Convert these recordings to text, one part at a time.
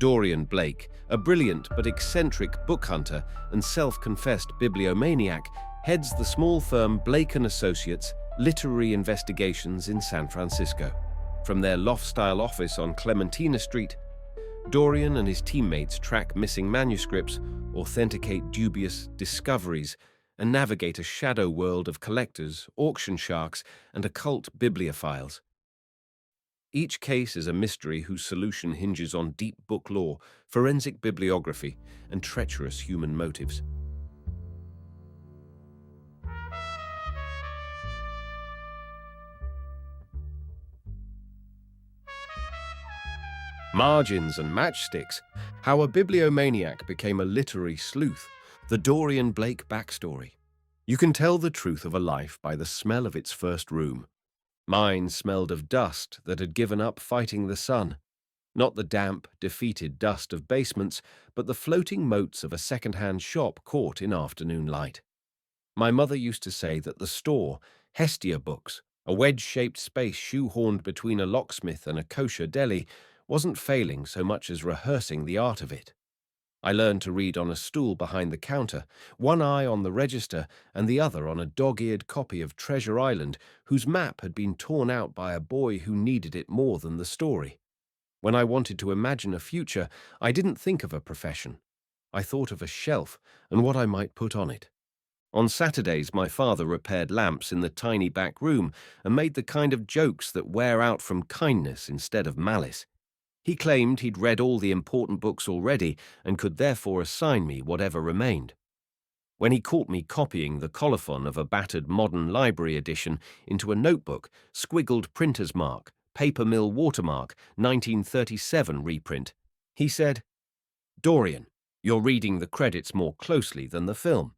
Dorian Blake, a brilliant but eccentric book hunter and self-confessed bibliomaniac, heads the small firm Blake & Associates Literary Investigations in San Francisco. From their loft-style office on Clementina Street, Dorian and his teammates track missing manuscripts, authenticate dubious discoveries, and navigate a shadow world of collectors, auction sharks, and occult bibliophiles. Each case is a mystery whose solution hinges on deep book lore, forensic bibliography, and treacherous human motives. Margins and Matchsticks, how a bibliomaniac became a literary sleuth, the Dorian Blake backstory. You can tell the truth of a life by the smell of its first room. Mine smelled of dust that had given up fighting the sun. Not the damp, defeated dust of basements, but the floating motes of a second-hand shop caught in afternoon light. My mother used to say that the store, Hestia Books, a wedge-shaped space shoehorned between a locksmith and a kosher deli, wasn't failing so much as rehearsing the art of it. I learned to read on a stool behind the counter, one eye on the register and the other on a dog-eared copy of Treasure Island, whose map had been torn out by a boy who needed it more than the story. When I wanted to imagine a future, I didn't think of a profession. I thought of a shelf and what I might put on it. On Saturdays, my father repaired lamps in the tiny back room and made the kind of jokes that wear out from kindness instead of malice. He claimed he'd read all the important books already and could therefore assign me whatever remained. When he caught me copying the colophon of a battered modern library edition into a notebook, squiggled printer's mark, paper mill watermark, 1937 reprint, he said, "Dorian, you're reading the credits more closely than the film."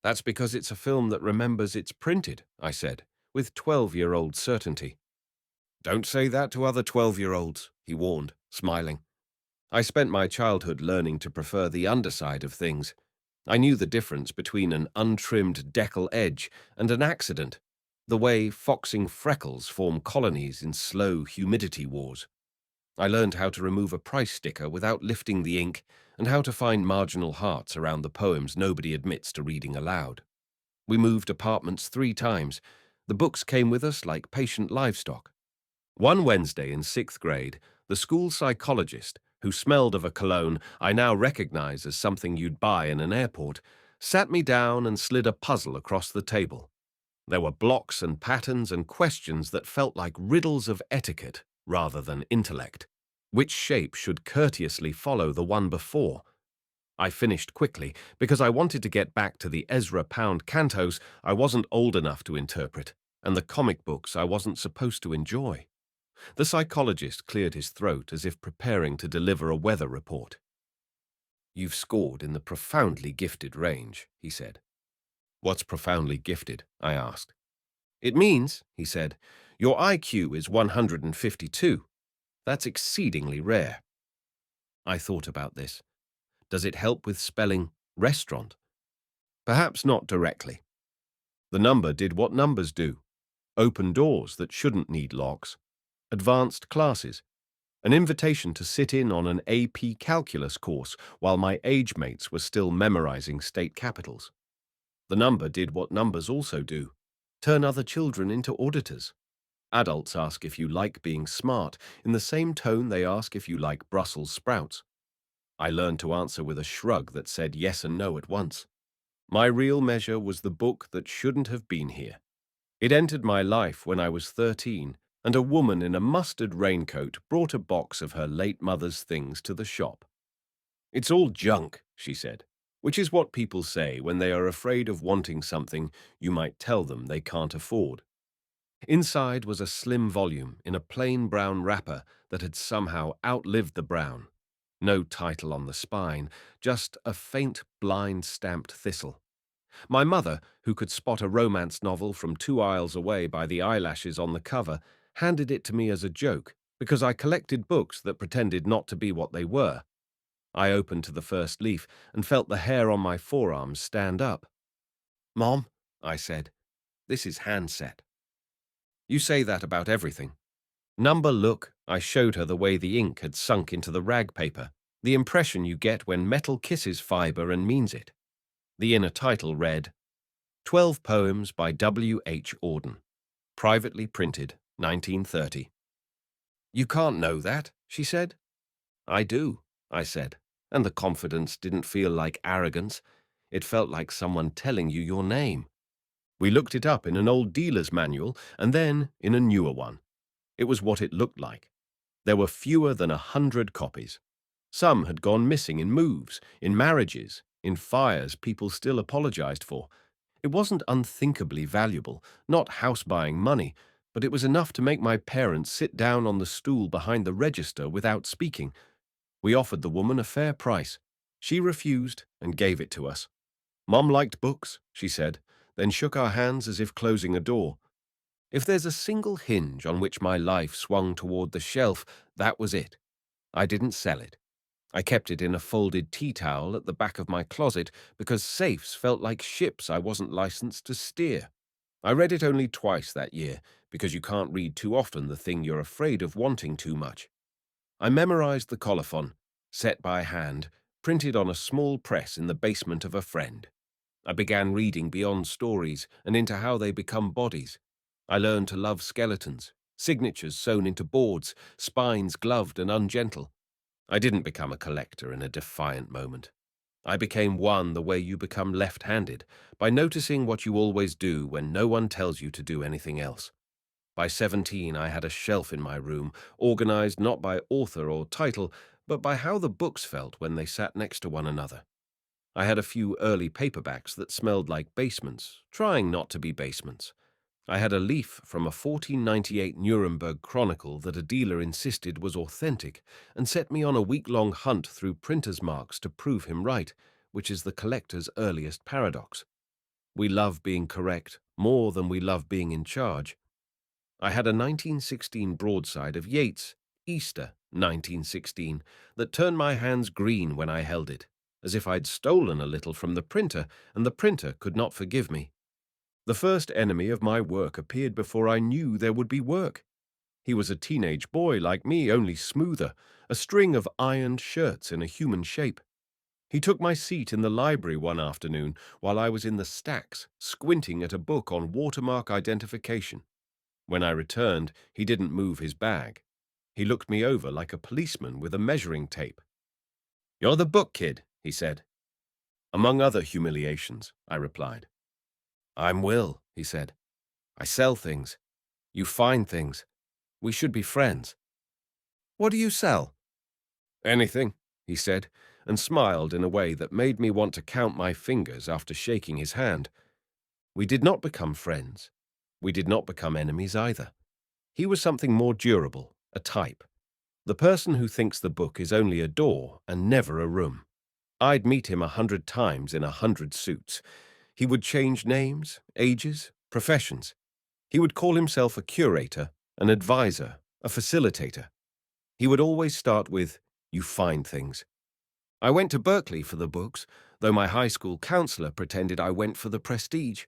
"That's because it's a film that remembers it's printed," I said, with 12-year-old certainty. "Don't say that to other 12-year-olds, he warned, smiling. I spent my childhood learning to prefer the underside of things. I knew the difference between an untrimmed decal edge and an accident, the way foxing freckles form colonies in slow humidity wars. I learned how to remove a price sticker without lifting the ink and how to find marginal hearts around the poems nobody admits to reading aloud. We moved apartments 3 times. The books came with us like patient livestock. One Wednesday in 6th grade, the school psychologist, who smelled of a cologne I now recognize as something you'd buy in an airport, sat me down and slid a puzzle across the table. There were blocks and patterns and questions that felt like riddles of etiquette rather than intellect. Which shape should courteously follow the one before? I finished quickly because I wanted to get back to the Ezra Pound cantos I wasn't old enough to interpret and the comic books I wasn't supposed to enjoy. The psychologist cleared his throat as if preparing to deliver a weather report. "You've scored in the profoundly gifted range," he said. "What's profoundly gifted?" I asked. "It means," he said, "your IQ is 152. That's exceedingly rare." I thought about this. Does it help with spelling restaurant? Perhaps not directly. The number did what numbers do. Open doors that shouldn't need locks. Advanced classes, an invitation to sit in on an AP calculus course while my age mates were still memorizing state capitals. The number did what numbers also do, turn other children into auditors. Adults ask if you like being smart in the same tone they ask if you like Brussels sprouts. I learned to answer with a shrug that said yes and no at once. My real measure was the book that shouldn't have been here. It entered my life when I was 13, and a woman in a mustard raincoat brought a box of her late mother's things to the shop. "It's all junk," she said, which is what people say when they are afraid of wanting something you might tell them they can't afford. Inside was a slim volume in a plain brown wrapper that had somehow outlived the brown. No title on the spine, just a faint blind stamped thistle. My mother, who could spot a romance novel from 2 aisles away by the eyelashes on the cover, handed it to me as a joke because I collected books that pretended not to be what they were. I opened to the first leaf and felt the hair on my forearms stand up. "Mom," I said, "this is handset." "You say that about everything." Look, I showed her the way the ink had sunk into the rag paper, the impression you get when metal kisses fiber and means it. The inner title read, 12 Poems by W. H. Auden, privately printed, 1930. You can't know that, she said. I do, I said, and the confidence didn't feel like arrogance. It felt like someone telling you your name. We looked it up in an old dealer's manual and then in a newer one. It was what it looked like. There were fewer than 100 copies. Some had gone missing in moves, in marriages, in fires people still apologized for. It wasn't unthinkably valuable, not house-buying money, but it was enough to make my parents sit down on the stool behind the register without speaking. We offered the woman a fair price. She refused and gave it to us. Mom liked books, she said, then shook our hands as if closing a door. If there's a single hinge on which my life swung toward the shelf, that was it. I didn't sell it. I kept it in a folded tea towel at the back of my closet because safes felt like ships I wasn't licensed to steer. I read it only twice that year because you can't read too often the thing you're afraid of wanting too much. I memorized the colophon, set by hand, printed on a small press in the basement of a friend. I began reading beyond stories and into how they become bodies. I learned to love skeletons, signatures sewn into boards, spines gloved and ungentle. I didn't become a collector in a defiant moment. I became one the way you become left-handed, by noticing what you always do when no one tells you to do anything else. By 17, I had a shelf in my room, organized not by author or title, but by how the books felt when they sat next to one another. I had a few early paperbacks that smelled like basements, trying not to be basements. I had a leaf from a 1498 Nuremberg chronicle that a dealer insisted was authentic and set me on a week-long hunt through printer's marks to prove him right, which is the collector's earliest paradox. We love being correct more than we love being in charge. I had a 1916 broadside of Yeats, Easter, 1916, that turned my hands green when I held it, as if I'd stolen a little from the printer and the printer could not forgive me. The first enemy of my work appeared before I knew there would be work. He was a teenage boy like me, only smoother, a string of ironed shirts in a human shape. He took my seat in the library one afternoon while I was in the stacks, squinting at a book on watermark identification. When I returned, he didn't move his bag. He looked me over like a policeman with a measuring tape. "You're the book kid," he said. "Among other humiliations," I replied. "I'm Will," he said. "I sell things. You find things. We should be friends." "What do you sell?" "Anything," he said, and smiled in a way that made me want to count my fingers after shaking his hand. We did not become friends. We did not become enemies either. He was something more durable, a type. The person who thinks the book is only a door and never a room. I'd meet him 100 times in 100 suits. He would change names, ages, professions. He would call himself a curator, an advisor, a facilitator. He would always start with, "You find things." I went to Berkeley for the books, though my high school counselor pretended I went for the prestige.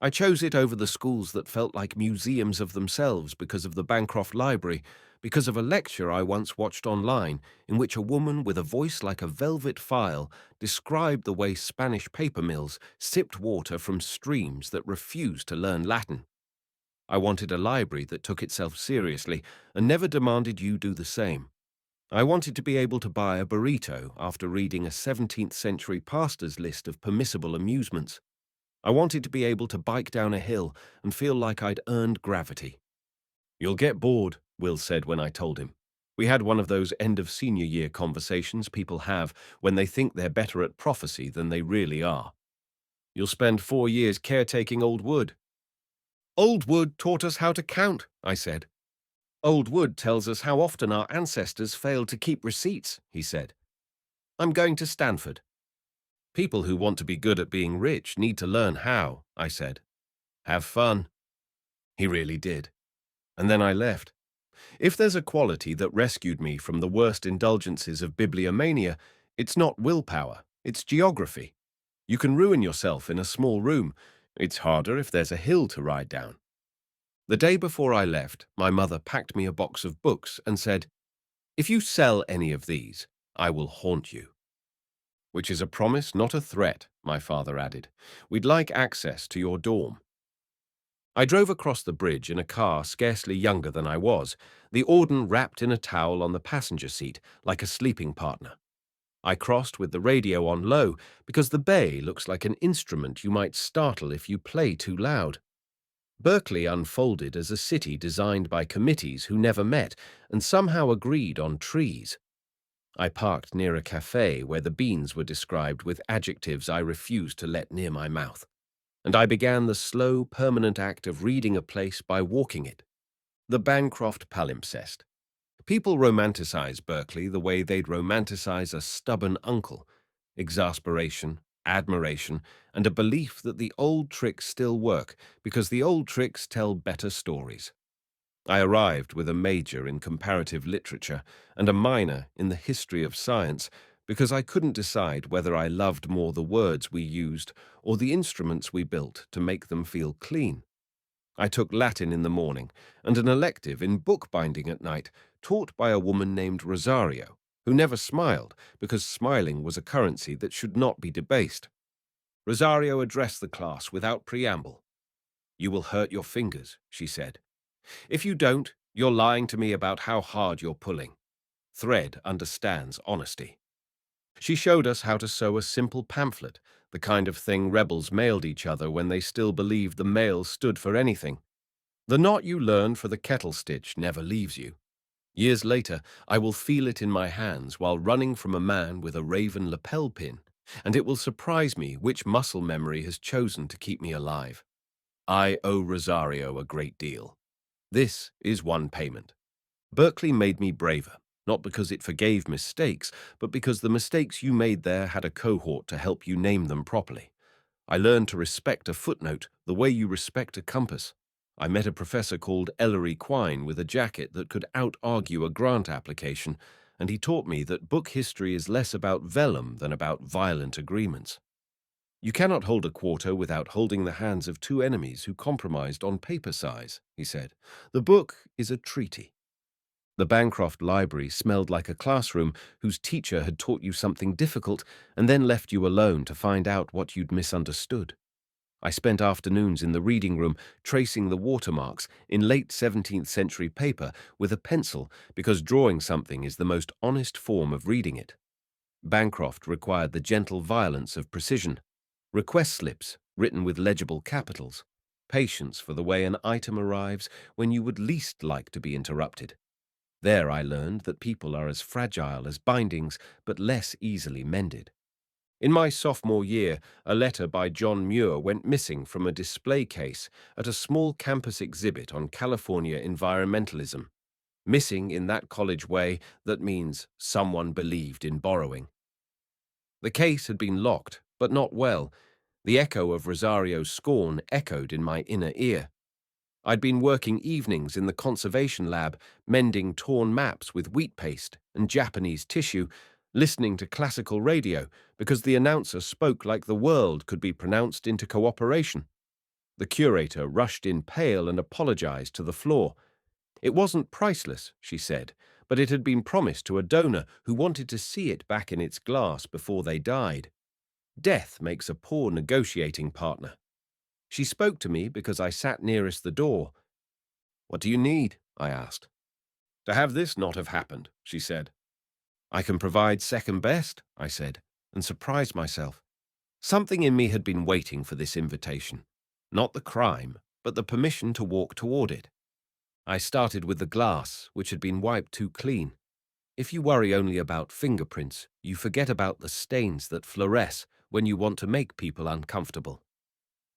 I chose it over the schools that felt like museums of themselves because of the Bancroft Library, because of a lecture I once watched online in which a woman with a voice like a velvet file described the way Spanish paper mills sipped water from streams that refused to learn Latin. I wanted a library that took itself seriously and never demanded you do the same. I wanted to be able to buy a burrito after reading a 17th century pastor's list of permissible amusements. I wanted to be able to bike down a hill and feel like I'd earned gravity. "You'll get bored," Will said when I told him. We had one of those end-of-senior-year conversations people have when they think they're better at prophecy than they really are. "You'll spend 4 years caretaking old wood." "Old wood taught us how to count," I said. "Old wood tells us how often our ancestors failed to keep receipts," he said. "I'm going to Stanford." "People who want to be good at being rich need to learn how," I said. "Have fun." He really did. And then I left. If there's a quality that rescued me from the worst indulgences of bibliomania, it's not willpower, it's geography. You can ruin yourself in a small room. It's harder if there's a hill to ride down. The day before I left, my mother packed me a box of books and said, "If you sell any of these, I will haunt you." Which is a promise, not a threat, my father added. We'd like access to your dorm. I drove across the bridge in a car scarcely younger than I was, the Auden wrapped in a towel on the passenger seat like a sleeping partner. I crossed with the radio on low because the bay looks like an instrument you might startle if you play too loud. Berkeley unfolded as a city designed by committees who never met and somehow agreed on trees. I parked near a cafe where the beans were described with adjectives I refused to let near my mouth, and I began the slow, permanent act of reading a place by walking it. The Bancroft palimpsest. People romanticize Berkeley the way they'd romanticize a stubborn uncle. Exasperation, admiration, and a belief that the old tricks still work because the old tricks tell better stories. I arrived with a major in comparative literature and a minor in the history of science because I couldn't decide whether I loved more the words we used or the instruments we built to make them feel clean. I took Latin in the morning and an elective in bookbinding at night, taught by a woman named Rosario, who never smiled because smiling was a currency that should not be debased. Rosario addressed the class without preamble. "You will hurt your fingers," she said. "If you don't, you're lying to me about how hard you're pulling." Thread understands honesty. She showed us how to sew a simple pamphlet, the kind of thing rebels mailed each other when they still believed the mail stood for anything. The knot you learn for the kettle stitch never leaves you. Years later, I will feel it in my hands while running from a man with a raven lapel pin, and it will surprise me which muscle memory has chosen to keep me alive. I owe Rosario a great deal. This is one payment. Berkeley made me braver, not because it forgave mistakes, but because the mistakes you made there had a cohort to help you name them properly. I learned to respect a footnote the way you respect a compass. I met a professor called Ellery Quine with a jacket that could out-argue a grant application, and he taught me that book history is less about vellum than about violent agreements. You cannot hold a quarter without holding the hands of two enemies who compromised on paper size, he said. The book is a treaty. The Bancroft Library smelled like a classroom whose teacher had taught you something difficult and then left you alone to find out what you'd misunderstood. I spent afternoons in the reading room tracing the watermarks in late 17th century paper with a pencil because drawing something is the most honest form of reading it. Bancroft required the gentle violence of precision. Request slips written with legible capitals. Patience for the way an item arrives when you would least like to be interrupted. There I learned that people are as fragile as bindings, but less easily mended. In my sophomore year, a letter by John Muir went missing from a display case at a small campus exhibit on California environmentalism. Missing in that college way that means someone believed in borrowing. The case had been locked, but not well. The echo of Rosario's scorn echoed in my inner ear. I'd been working evenings in the conservation lab, mending torn maps with wheat paste and Japanese tissue, listening to classical radio because the announcer spoke like the world could be pronounced into cooperation. The curator rushed in pale and apologized to the floor. It wasn't priceless, she said, but it had been promised to a donor who wanted to see it back in its glass before they died. Death makes a poor negotiating partner. She spoke to me because I sat nearest the door. "What do you need?" I asked. "To have this not have happened," she said. "I can provide second best," I said, and surprised myself. Something in me had been waiting for this invitation. Not the crime, but the permission to walk toward it. I started with the glass, which had been wiped too clean. If you worry only about fingerprints, you forget about the stains that fluoresce when you want to make people uncomfortable.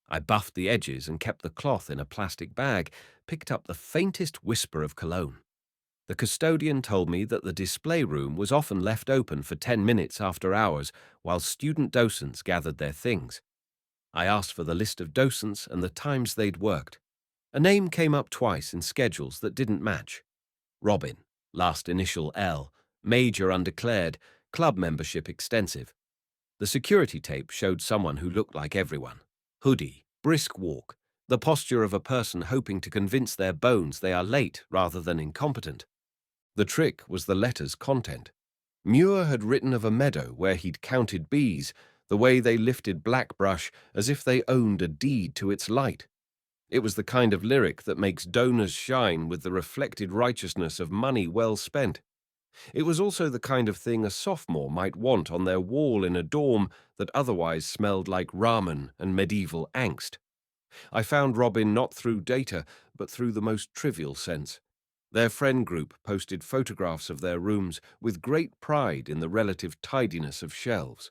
I buffed the edges and kept the cloth in a plastic bag, picked up the faintest whisper of cologne. The custodian told me that the display room was often left open for 10 minutes after hours while student docents gathered their things. I asked for the list of docents and the times they'd worked. A name came up twice in schedules that didn't match. Robin, last initial L, major undeclared, club membership extensive. The security tape showed someone who looked like everyone. Hoodie, brisk walk, the posture of a person hoping to convince their bones they are late rather than incompetent. The trick was the letter's content. Muir had written of a meadow where he'd counted bees, the way they lifted blackbrush as if they owned a deed to its light. It was the kind of lyric that makes donors shine with the reflected righteousness of money well spent. It was also the kind of thing a sophomore might want on their wall in a dorm that otherwise smelled like ramen and medieval angst. I found Robin not through data, but through the most trivial sense. Their friend group posted photographs of their rooms with great pride in the relative tidiness of shelves.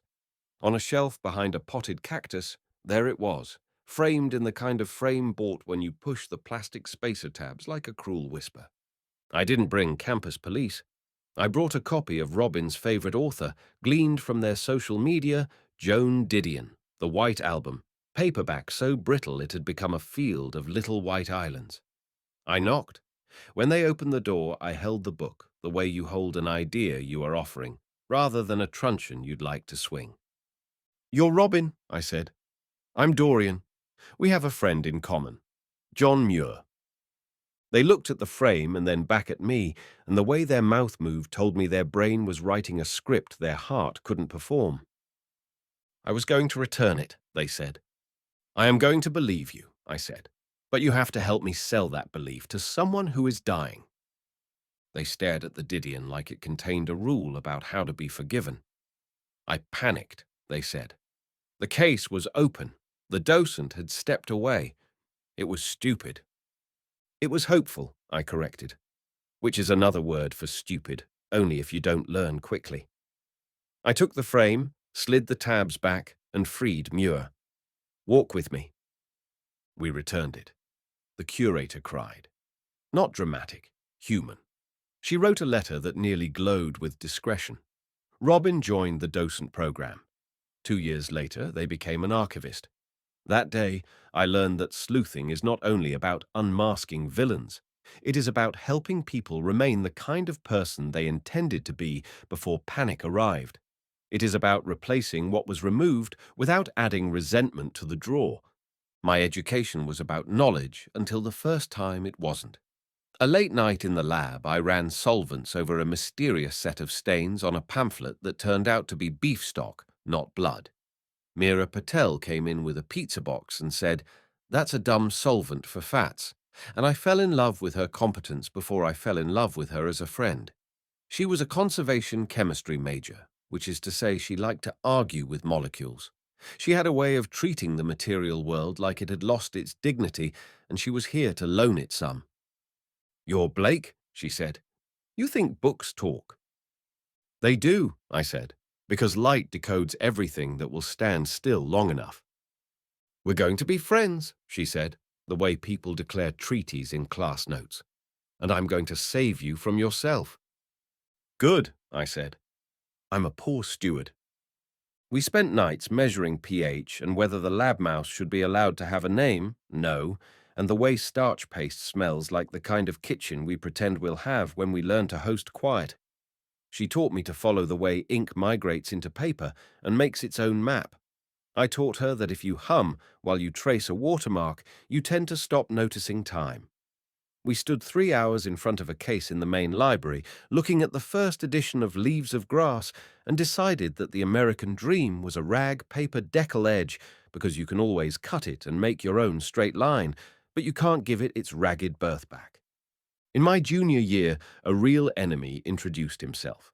On a shelf behind a potted cactus, there it was, framed in the kind of frame bought when you push the plastic spacer tabs like a cruel whisper. I didn't bring campus police. I brought a copy of Robin's favorite author, gleaned from their social media, Joan Didion, The White Album, paperback so brittle it had become a field of little white islands. I knocked. When they opened the door, I held the book, the way you hold an idea you are offering, rather than a truncheon you'd like to swing. "You're Robin," I said. "I'm Dorian. We have a friend in common, John Muir." They looked at the frame and then back at me, and the way their mouth moved told me their brain was writing a script their heart couldn't perform. "I was going to return it," they said. "I am going to believe you," I said, "but you have to help me sell that belief to someone who is dying." They stared at the Didion like it contained a rule about how to be forgiven. "I panicked," they said. "The case was open. The docent had stepped away. It was stupid." "It was hopeful," I corrected, which is another word for stupid, only if you don't learn quickly. I took the frame, slid the tabs back, and freed Muir. "Walk with me." We returned it. The curator cried. Not dramatic, human. She wrote a letter that nearly glowed with discretion. Robin joined the docent program. 2 years later, they became an archivist. That day, I learned that sleuthing is not only about unmasking villains. It is about helping people remain the kind of person they intended to be before panic arrived. It is about replacing what was removed without adding resentment to the drawer. My education was about knowledge until the first time it wasn't. A late night in the lab, I ran solvents over a mysterious set of stains on a pamphlet that turned out to be beef stock, not blood. Mira Patel came in with a pizza box and said, "That's a dumb solvent for fats," and I fell in love with her competence before I fell in love with her as a friend. She was a conservation chemistry major, which is to say she liked to argue with molecules. She had a way of treating the material world like it had lost its dignity, and she was here to loan it some. "You're Blake," she said. "You think books talk." "They do," I said, "because light decodes everything that will stand still long enough." "We're going to be friends," she said, the way people declare treaties in class notes. "And I'm going to save you from yourself." "Good," I said. "I'm a poor steward." We spent nights measuring pH and whether the lab mouse should be allowed to have a name, no, and the way starch paste smells like the kind of kitchen we pretend we'll have when we learn to host quiet. She taught me to follow the way ink migrates into paper and makes its own map. I taught her that if you hum while you trace a watermark, you tend to stop noticing time. We stood 3 hours in front of a case in the main library, looking at the first edition of Leaves of Grass, and decided that the American dream was a rag paper decal edge because you can always cut it and make your own straight line, but you can't give it its ragged birth back. In my junior year, a real enemy introduced himself.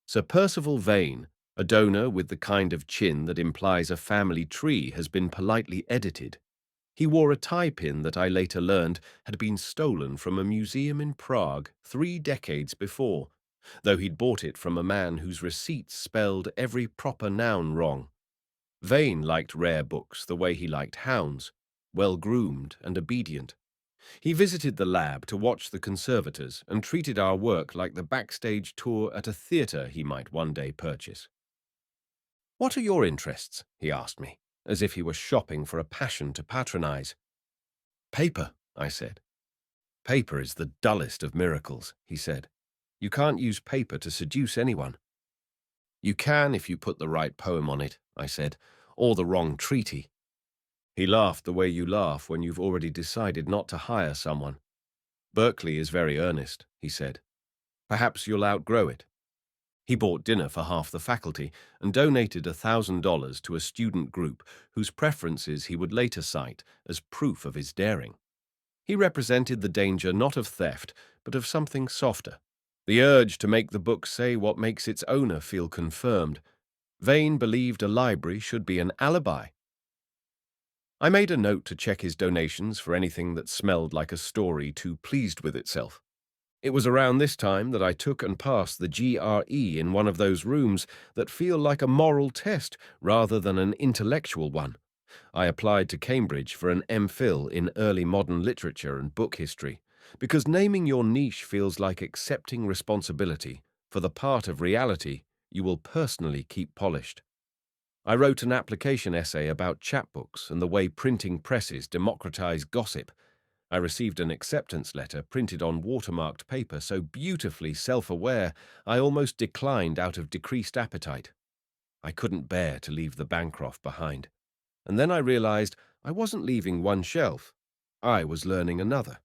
Sir Percival Vane, a donor with the kind of chin that implies a family tree has been politely edited. He wore a tie pin that I later learned had been stolen from a museum in Prague 3 decades before, though he'd bought it from a man whose receipts spelled every proper noun wrong. Vane liked rare books the way he liked hounds, well-groomed and obedient. He visited the lab to watch the conservators and treated our work like the backstage tour at a theatre he might one day purchase. "What are your interests?" he asked me, as if he were shopping for a passion to patronize. "Paper," I said. "Paper is the dullest of miracles," he said. "You can't use paper to seduce anyone." "You can if you put the right poem on it," I said, "or the wrong treaty." He laughed the way you laugh when you've already decided not to hire someone. Berkeley is very earnest, he said. Perhaps you'll outgrow it. He bought dinner for half the faculty and donated $1,000 to a student group whose preferences he would later cite as proof of his daring. He represented the danger not of theft, but of something softer. The urge to make the book say what makes its owner feel confirmed. Vane believed a library should be an alibi. I made a note to check his donations for anything that smelled like a story too pleased with itself. It was around this time that I took and passed the GRE in one of those rooms that feel like a moral test rather than an intellectual one. I applied to Cambridge for an MPhil in early modern literature and book history, because naming your niche feels like accepting responsibility for the part of reality you will personally keep polished. I wrote an application essay about chapbooks and the way printing presses democratize gossip. I received an acceptance letter printed on watermarked paper so beautifully self-aware I almost declined out of decreased appetite. I couldn't bear to leave the Bancroft behind. And then I realized I wasn't leaving one shelf. I was learning another.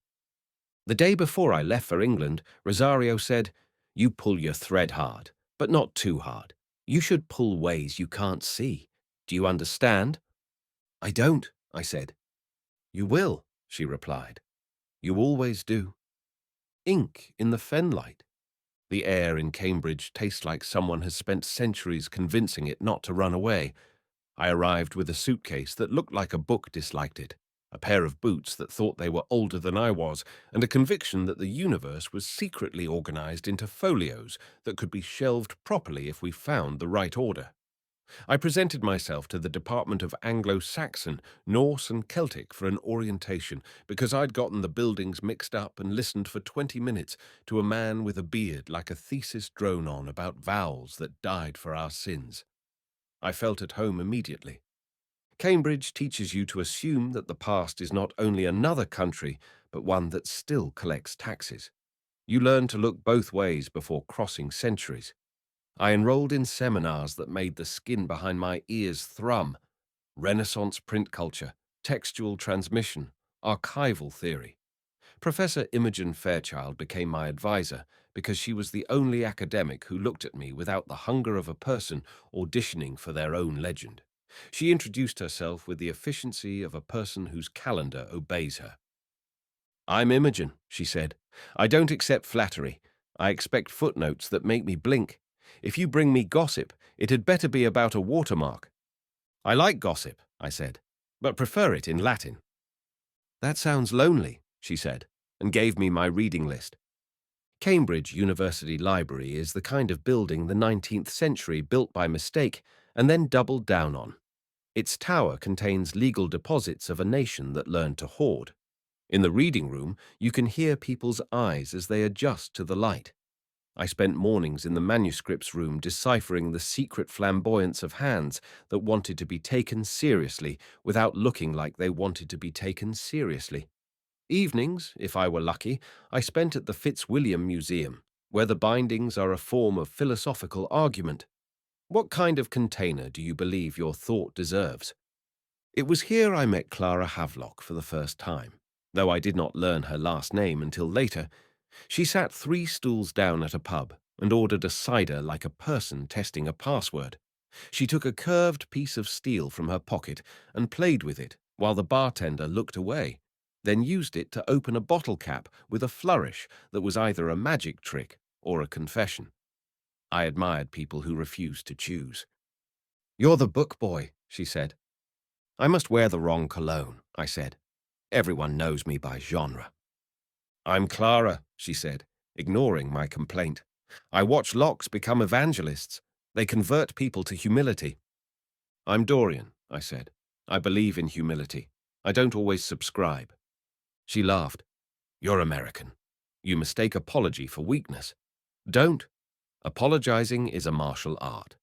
The day before I left for England, Rosario said, "You pull your thread hard, but not too hard. You should pull ways you can't see. Do you understand?" "I don't," I said. "You will," she replied. "You always do. Ink in the fenlight. The air in Cambridge tastes like someone has spent centuries convincing it not to run away." I arrived with a suitcase that looked like a book disliked it, a pair of boots that thought they were older than I was, and a conviction that the universe was secretly organized into folios that could be shelved properly if we found the right order. I presented myself to the Department of Anglo-Saxon, Norse and Celtic for an orientation because I'd gotten the buildings mixed up and listened for 20 minutes to a man with a beard like a thesis drone on about vowels that died for our sins. I felt at home immediately. Cambridge teaches you to assume that the past is not only another country, but one that still collects taxes. You learn to look both ways before crossing centuries. I enrolled in seminars that made the skin behind my ears thrum. Renaissance print culture, textual transmission, archival theory. Professor Imogen Fairchild became my advisor because she was the only academic who looked at me without the hunger of a person auditioning for their own legend. She introduced herself with the efficiency of a person whose calendar obeys her. "I'm Imogen," she said. "I don't accept flattery. I expect footnotes that make me blink. If you bring me gossip, it had better be about a watermark." "I like gossip," I said, "but prefer it in Latin." "That sounds lonely," she said, and gave me my reading list. Cambridge University Library is the kind of building the 19th century built by mistake and then doubled down on. Its tower contains legal deposits of a nation that learned to hoard. In the reading room, you can hear people's eyes as they adjust to the light. I spent mornings in the manuscripts room deciphering the secret flamboyance of hands that wanted to be taken seriously without looking like they wanted to be taken seriously. Evenings, if I were lucky, I spent at the Fitzwilliam Museum, where the bindings are a form of philosophical argument. What kind of container do you believe your thought deserves? It was here I met Clara Havelock for the first time, though I did not learn her last name until later. She sat 3 stools down at a pub and ordered a cider like a person testing a password. She took a curved piece of steel from her pocket and played with it while the bartender looked away, then used it to open a bottle cap with a flourish that was either a magic trick or a confession. I admired people who refused to choose. "You're the book boy," she said. "I must wear the wrong cologne," I said. "Everyone knows me by genre." "I'm Clara," she said, ignoring my complaint. "I watch locks become evangelists. They convert people to humility." "I'm Dorian," I said. "I believe in humility. I don't always subscribe." She laughed. "You're American. You mistake apology for weakness. Don't. Apologizing is a martial art."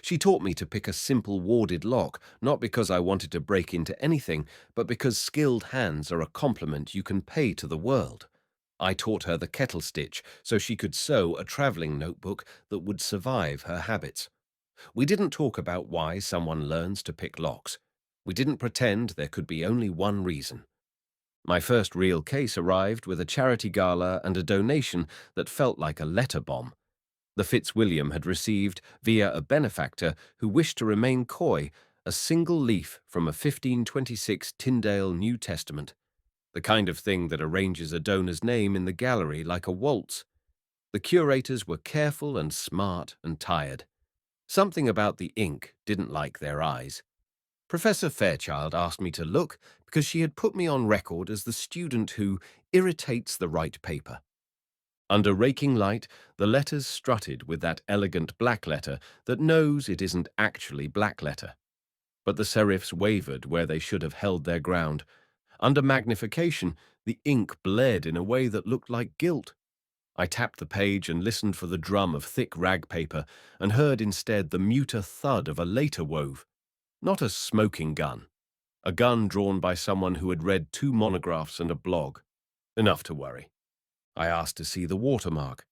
She taught me to pick a simple warded lock, not because I wanted to break into anything, but because skilled hands are a compliment you can pay to the world. I taught her the kettle stitch so she could sew a traveling notebook that would survive her habits. We didn't talk about why someone learns to pick locks. We didn't pretend there could be only one reason. My first real case arrived with a charity gala and a donation that felt like a letter bomb. The Fitzwilliam had received, via a benefactor who wished to remain coy, a single leaf from a 1526 Tyndale New Testament, the kind of thing that arranges a donor's name in the gallery like a waltz. The curators were careful and smart and tired. Something about the ink didn't like their eyes. Professor Fairchild asked me to look because she had put me on record as the student who irritates the right paper. Under raking light, the letters strutted with that elegant black letter that knows it isn't actually black letter. But the serifs wavered where they should have held their ground. Under magnification, the ink bled in a way that looked like guilt. I tapped the page and listened for the drum of thick rag paper and heard instead the muter thud of a later wove. Not a smoking gun. A gun drawn by someone who had read 2 monographs and a blog. Enough to worry. I asked to see the watermark.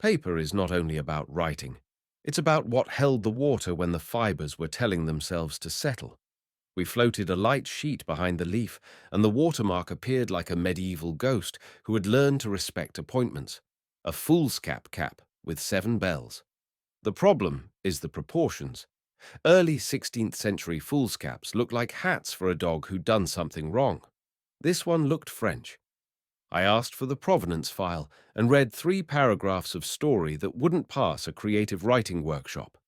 Paper is not only about writing. It's about what held the water when the fibers were telling themselves to settle. We floated a light sheet behind the leaf, and the watermark appeared like a medieval ghost who had learned to respect appointments. A foolscap cap with 7 bells. The problem is the proportions. Early 16th century foolscaps looked like hats for a dog who'd done something wrong. This one looked French. I asked for the provenance file and read 3 paragraphs of story that wouldn't pass a creative writing workshop.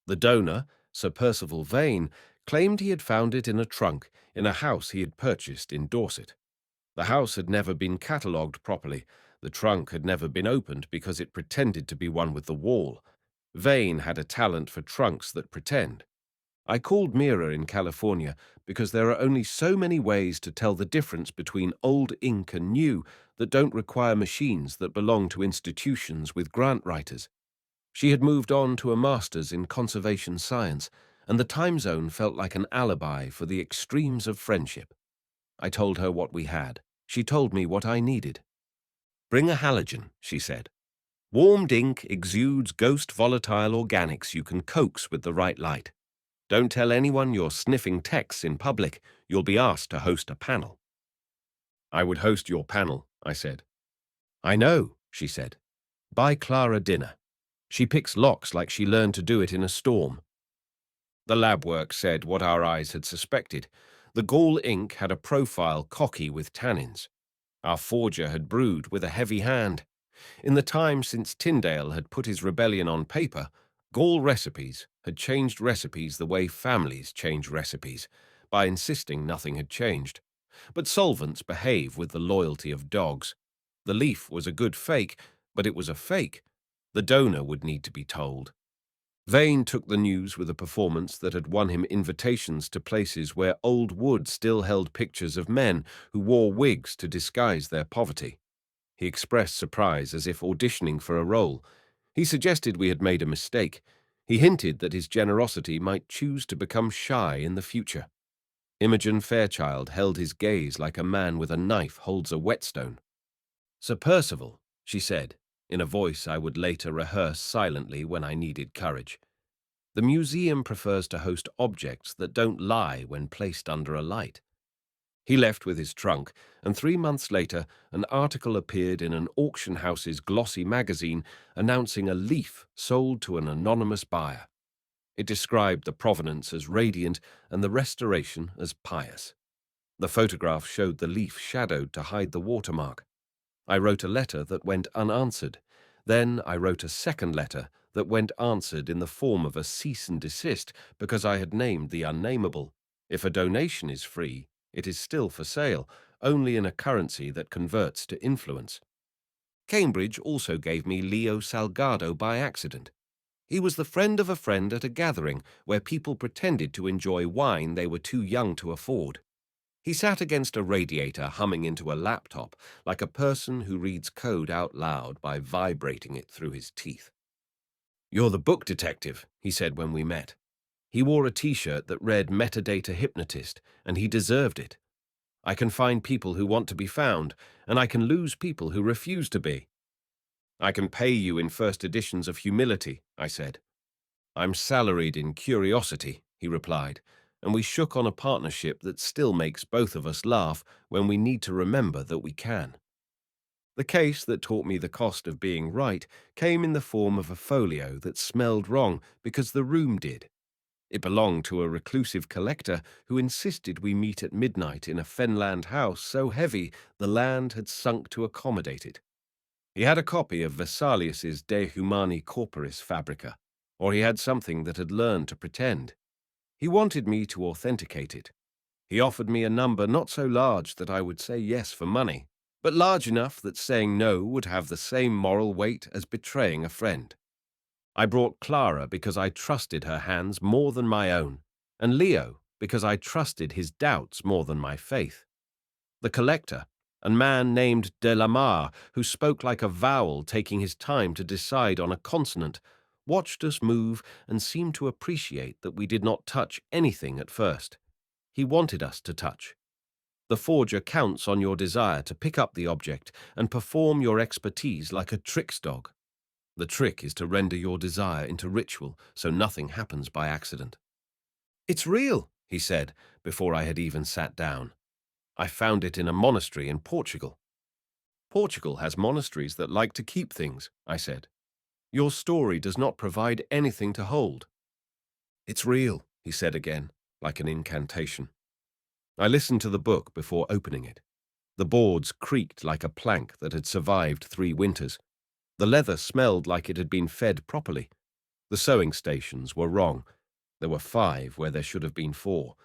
The donor, Sir Percival Vane, claimed he had found it in a trunk in a house he had purchased in Dorset. The house had never been catalogued properly. The trunk had never been opened because it pretended to be one with the wall. Vane had a talent for trunks that pretend. I called Mira in California because there are only so many ways to tell the difference between old ink and new that don't require machines that belong to institutions with grant writers. She had moved on to a master's in conservation science, and the time zone felt like an alibi for the extremes of friendship. I told her what we had. She told me what I needed. Bring a halogen, she said. Warmed ink exudes ghost volatile organics you can coax with the right light. Don't tell anyone you're sniffing texts in public. You'll be asked to host a panel. I would host your panel, I said. I know, she said. Buy Clara dinner. She picks locks like she learned to do it in a storm. The lab work said what our eyes had suspected. The gall ink had a profile cocky with tannins. Our forger had brewed with a heavy hand. In the time since Tyndale had put his rebellion on paper, Gall Recipes had changed recipes the way families change recipes, by insisting nothing had changed. But solvents behave with the loyalty of dogs. The leaf was a good fake, but it was a fake. The donor would need to be told. Vane took the news with a performance that had won him invitations to places where old wood still held pictures of men who wore wigs to disguise their poverty. He expressed surprise as if auditioning for a role. He suggested we had made a mistake. He hinted that his generosity might choose to become shy in the future. Imogen Fairchild held his gaze like a man with a knife holds a whetstone. Sir Percival, she said, in a voice I would later rehearse silently when I needed courage. The museum prefers to host objects that don't lie when placed under a light. He left with his trunk, and 3 months later, an article appeared in an auction house's glossy magazine announcing a leaf sold to an anonymous buyer. It described the provenance as radiant and the restoration as pious. The photograph showed the leaf shadowed to hide the watermark. I wrote a letter that went unanswered. Then I wrote a second letter that went answered in the form of a cease and desist because I had named the unnameable. If a donation is free, it is still for sale, only in a currency that converts to influence. Cambridge also gave me Leo Salgado by accident. He was the friend of a friend at a gathering where people pretended to enjoy wine they were too young to afford. He sat against a radiator humming into a laptop like a person who reads code out loud by vibrating it through his teeth. "You're the book detective," he said when we met. He wore a t-shirt that read metadata hypnotist, and he deserved it. I can find people who want to be found, and I can lose people who refuse to be. I can pay you in first editions of humility, I said. I'm salaried in curiosity, he replied. and we shook on a partnership that still makes both of us laugh when we need to remember that we can. The case that taught me the cost of being right came in the form of a folio that smelled wrong because the room did. It belonged to a reclusive collector who insisted we meet at midnight in a fenland house so heavy the land had sunk to accommodate it. He had a copy of Vesalius's De Humani Corporis Fabrica, or he had something that had learned to pretend. He wanted me to authenticate it. He offered me a number not so large that I would say yes for money, but large enough that saying no would have the same moral weight as betraying a friend. I brought Clara because I trusted her hands more than my own, and Leo because I trusted his doubts more than my faith. The collector, a man named de la Mare, who spoke like a vowel taking his time to decide on a consonant, watched us move and seemed to appreciate that we did not touch anything at first. He wanted us to touch. The forger counts on your desire to pick up the object and perform your expertise like a trick's dog. The trick is to render your desire into ritual so nothing happens by accident. "It's real," he said, before I had even sat down. "I found it in a monastery in Portugal." "Portugal has monasteries that like to keep things," I said. "Your story does not provide anything to hold." "It's real," he said again, like an incantation. I listened to the book before opening it. The boards creaked like a plank that had survived 3 winters. The leather smelled like it had been fed properly. The sewing stations were wrong. There were 5 where there should have been 4.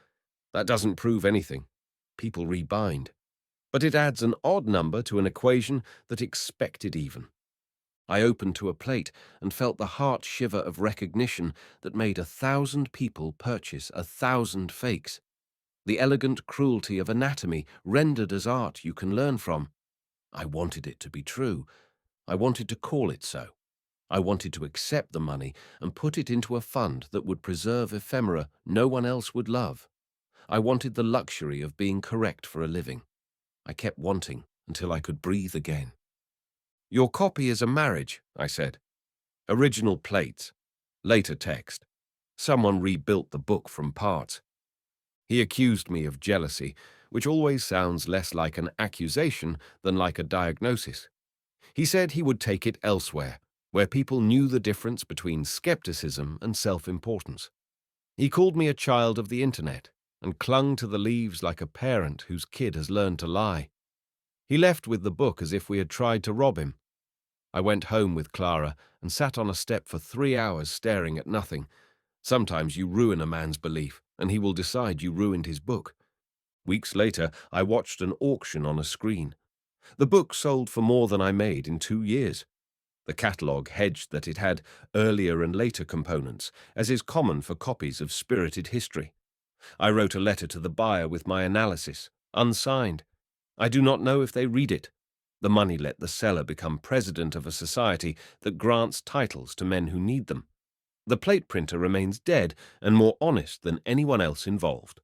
That doesn't prove anything. People rebind. But it adds an odd number to an equation that expected even. I opened to a plate and felt the heart shiver of recognition that made 1,000 people purchase 1,000 fakes. The elegant cruelty of anatomy rendered as art you can learn from. I wanted it to be true. I wanted to call it so. I wanted to accept the money and put it into a fund that would preserve ephemera no one else would love. I wanted the luxury of being correct for a living. I kept wanting until I could breathe again. "Your copy is a marriage," I said. "Original plates. Later text. Someone rebuilt the book from parts." He accused me of jealousy, which always sounds less like an accusation than like a diagnosis. He said he would take it elsewhere, where people knew the difference between skepticism and self-importance. He called me a child of the internet and clung to the leaves like a parent whose kid has learned to lie. He left with the book as if we had tried to rob him. I went home with Clara and sat on a step for 3 hours staring at nothing. Sometimes you ruin a man's belief, and he will decide you ruined his book. Weeks later, I watched an auction on a screen. The book sold for more than I made in 2 years. The catalogue hedged that it had earlier and later components, as is common for copies of spirited history. I wrote a letter to the buyer with my analysis, unsigned. I do not know if they read it. The money let the seller become president of a society that grants titles to men who need them. The plate printer remains dead and more honest than anyone else involved.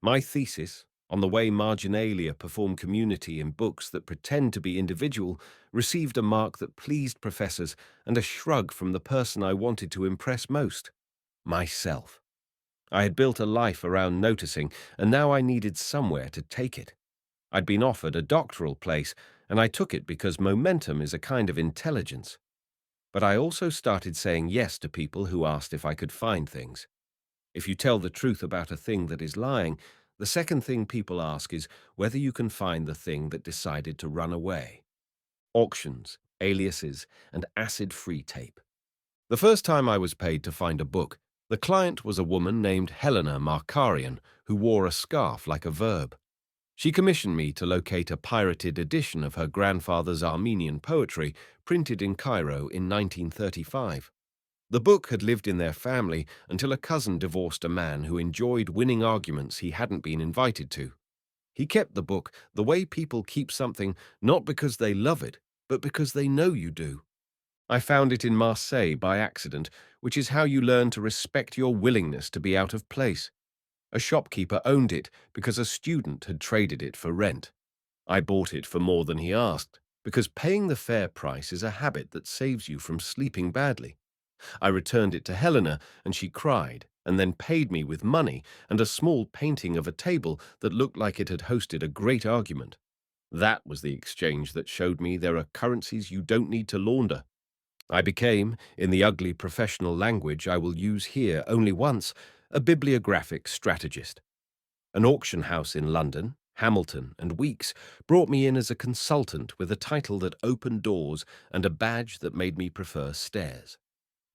My thesis, on the way marginalia perform community in books that pretend to be individual, received a mark that pleased professors and a shrug from the person I wanted to impress most, myself. I had built a life around noticing, and now I needed somewhere to take it. I'd been offered a doctoral place, and I took it because momentum is a kind of intelligence. But I also started saying yes to people who asked if I could find things. If you tell the truth about a thing that is lying, the second thing people ask is whether you can find the thing that decided to run away. Auctions, aliases, and acid-free tape. The first time I was paid to find a book, the client was a woman named Helena Markarian, who wore a scarf like a verb. She commissioned me to locate a pirated edition of her grandfather's Armenian poetry printed in Cairo in 1935. The book had lived in their family until a cousin divorced a man who enjoyed winning arguments he hadn't been invited to. He kept the book the way people keep something not because they love it, but because they know you do. I found it in Marseille by accident, which is how you learn to respect your willingness to be out of place. A shopkeeper owned it because a student had traded it for rent. I bought it for more than he asked, because paying the fair price is a habit that saves you from sleeping badly. I returned it to Helena, and she cried, and then paid me with money and a small painting of a table that looked like it had hosted a great argument. That was the exchange that showed me there are currencies you don't need to launder. I became, in the ugly professional language I will use here only once, a bibliographic strategist. An auction house in London, Hamilton and Weeks brought me in as a consultant with a title that opened doors and a badge that made me prefer stairs.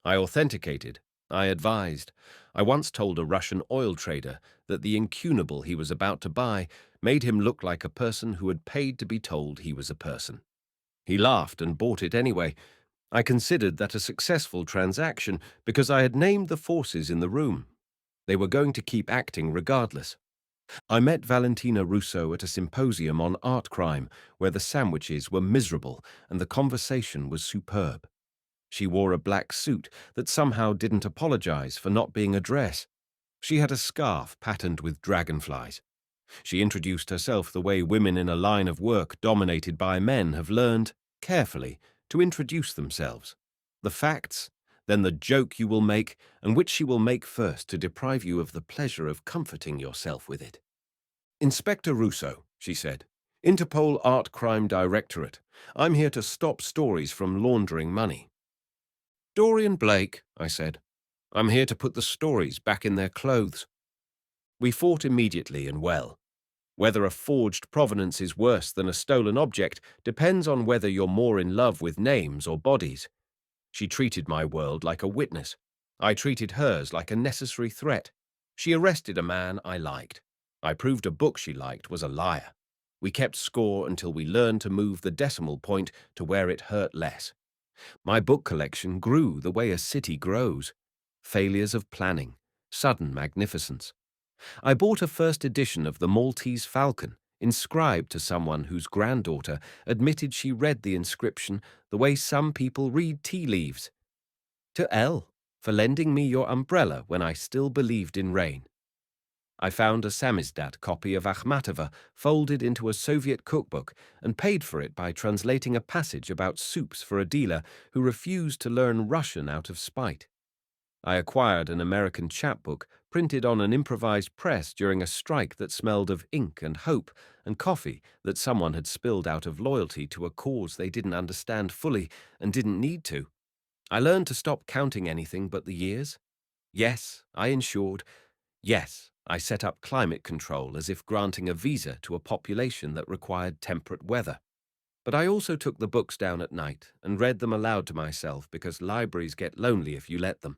I authenticated. I advised. I once told a Russian oil trader that the incunable he was about to buy made him look like a person who had paid to be told he was a person. He laughed and bought it anyway. I considered that a successful transaction because I had named the forces in the room. They were going to keep acting regardless. I met Valentina Russo at a symposium on art crime where the sandwiches were miserable and the conversation was superb. She wore a black suit that somehow didn't apologize for not being a dress. She had a scarf patterned with dragonflies. She introduced herself the way women in a line of work dominated by men have learned, carefully, to introduce themselves. The facts, then the joke you will make, and which she will make first to deprive you of the pleasure of comforting yourself with it. Inspector Russo, she said. Interpol Art Crime Directorate. I'm here to stop stories from laundering money. Dorian Blake, I said. I'm here to put the stories back in their clothes. We fought immediately and well. Whether a forged provenance is worse than a stolen object depends on whether you're more in love with names or bodies. She treated my world like a witness. I treated hers like a necessary threat. She arrested a man I liked. I proved a book she liked was a liar. We kept score until we learned to move the decimal point to where it hurt less. My book collection grew the way a city grows. Failures of planning, sudden magnificence. I bought a first edition of The Maltese Falcon, inscribed to someone whose granddaughter admitted she read the inscription the way some people read tea leaves. To L, for lending me your umbrella when I still believed in rain. I found a samizdat copy of Akhmatova folded into a Soviet cookbook and paid for it by translating a passage about soups for a dealer who refused to learn Russian out of spite. I acquired an American chapbook printed on an improvised press during a strike that smelled of ink and hope and coffee that someone had spilled out of loyalty to a cause they didn't understand fully and didn't need to. I learned to stop counting anything but the years. Yes, I insured. Yes, I set up climate control as if granting a visa to a population that required temperate weather. But I also took the books down at night and read them aloud to myself because libraries get lonely if you let them.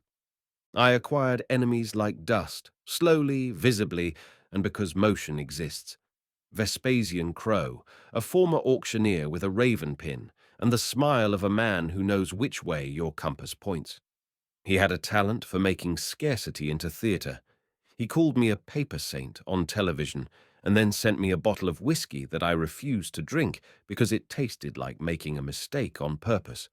I acquired enemies like dust, slowly, visibly, and because motion exists. Vespasian Crowe, a former auctioneer with a raven pin, and the smile of a man who knows which way your compass points. He had a talent for making scarcity into theatre. He called me a paper saint on television, and then sent me a bottle of whiskey that I refused to drink because it tasted like making a mistake on purpose.